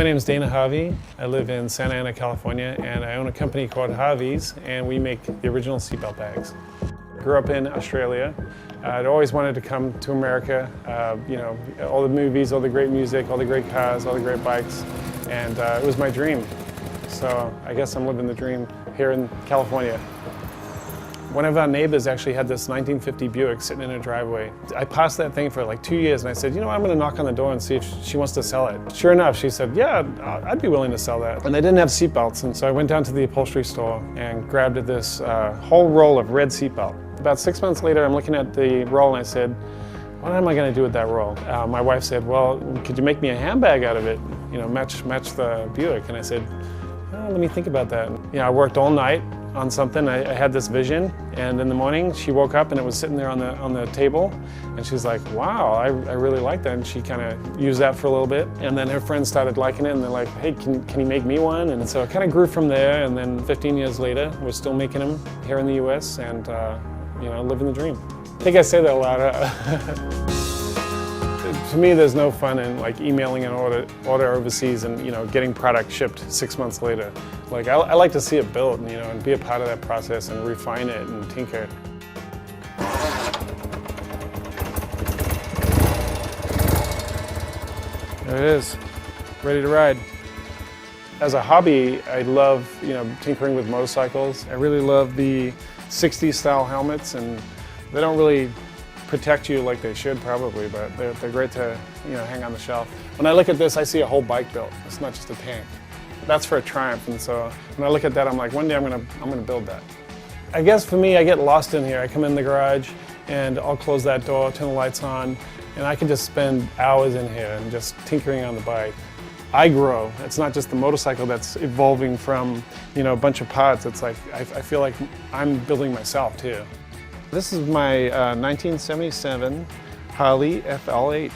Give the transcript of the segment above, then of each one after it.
My name is Harvey. I live in Santa Ana, California, and I own a company called Harvey's, and we make the original seatbelt bags. Grew up in Australia. I'd always wanted to come to America. You know, all the movies, all the great music, all the great cars, all the great bikes, and it was my dream. So I guess I'm living the dream here in California. One of our neighbors actually had this 1950 Buick sitting in her driveway. I passed that thing for like 2 years and I said, you know, I'm gonna knock on the door and see if she wants to sell it. Sure enough, she said, yeah, I'd be willing to sell that. And they didn't have seatbelts, and so I went down to the upholstery store and grabbed this whole roll of red seatbelt. About 6 months later, I'm looking at the roll and I said, what am I gonna do with that roll? My wife said, well, could you make me a handbag out of it? You know, match the Buick. And I said, oh, let me think about that. You know, I worked all night on something. I had this vision, and in the morning she woke up and it was sitting there on the table, and she's like, wow, I really like that. And she kind of used that for a little bit, and then her friends started liking it, and they're like, hey, can you make me one? And so it kind of grew from there, and then 15 years later we're still making them here in the US, and you know, living the dream. I think I say that a lot. To me, there's no fun in like emailing an order overseas and, you know, getting product shipped 6 months later. Like I like to see it built, you know, and be a part of that process and refine it and tinker. There it is, ready to ride. As a hobby, I love, you know, tinkering with motorcycles. I really love the 60s style helmets, and they don't really protect you like they should probably, but they're great to, you know, hang on the shelf. When I look at this, I see a whole bike built. It's not just a tank. That's for a Triumph, and so when I look at that, I'm like, one day I'm gonna build that. I guess for me, I get lost in here. I come in the garage and I'll close that door, turn the lights on, and I can just spend hours in here and just tinkering on the bike. I grow. It's not just the motorcycle that's evolving from, you know, a bunch of parts. It's like I feel like I'm building myself too. This is my 1977 Harley FLH.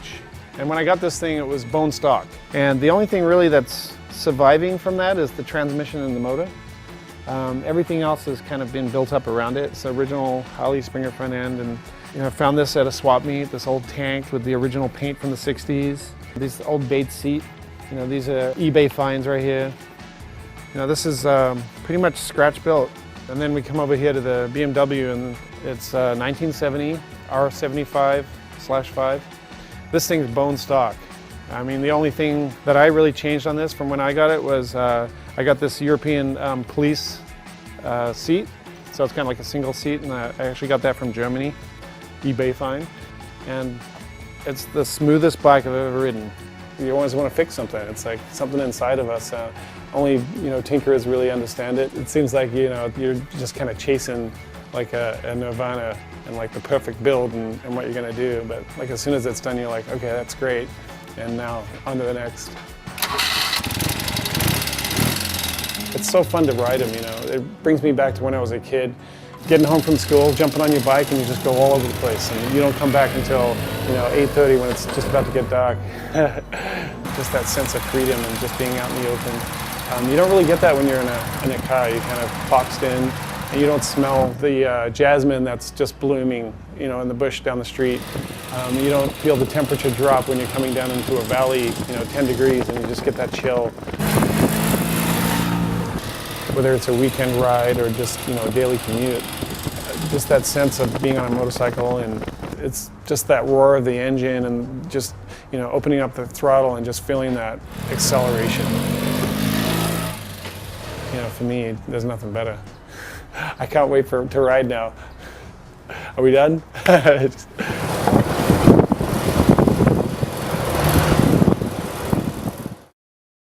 And when I got this thing, it was bone stock. And the only thing really that's surviving from that is the transmission and the motor. Everything else has kind of been built up around it. It's the original Harley Springer front end. And you know, I found this at a swap meet, this old tank with the original paint from the 60s. This old Bates seat. You know, these are eBay finds right here. You know, this is pretty much scratch built. And then we come over here to the BMW, and it's 1970 R75/5. This thing's bone stock. I mean, the only thing that I really changed on this from when I got it was I got this European police seat. So it's kind of like a single seat, and I actually got that from Germany, eBay find. And it's the smoothest bike I've ever ridden. You always want to fix something. It's like something inside of us. Only, you know, tinkerers really understand it. It seems like, you know, you're just kind of chasing like a nirvana and like the perfect build and what you're gonna do. But like as soon as it's done, you're like, okay, that's great. And now on to the next. It's so fun to ride them, you know. It brings me back to when I was a kid. Getting home from school, jumping on your bike, and you just go all over the place. And you don't come back until, you know, 8:30 when it's just about to get dark. Just that sense of freedom and just being out in the open. You don't really get that when you're in a car. You're kind of boxed in, and you don't smell the jasmine that's just blooming, you know, in the bush down the street. You don't feel the temperature drop when you're coming down into a valley, you know, 10 degrees, and you just get that chill. Whether it's a weekend ride or just, you know, a daily commute, just that sense of being on a motorcycle, and it's just that roar of the engine and just, you know, opening up the throttle and just feeling that acceleration. You know, for me, there's nothing better. I can't wait to ride now. Are we done?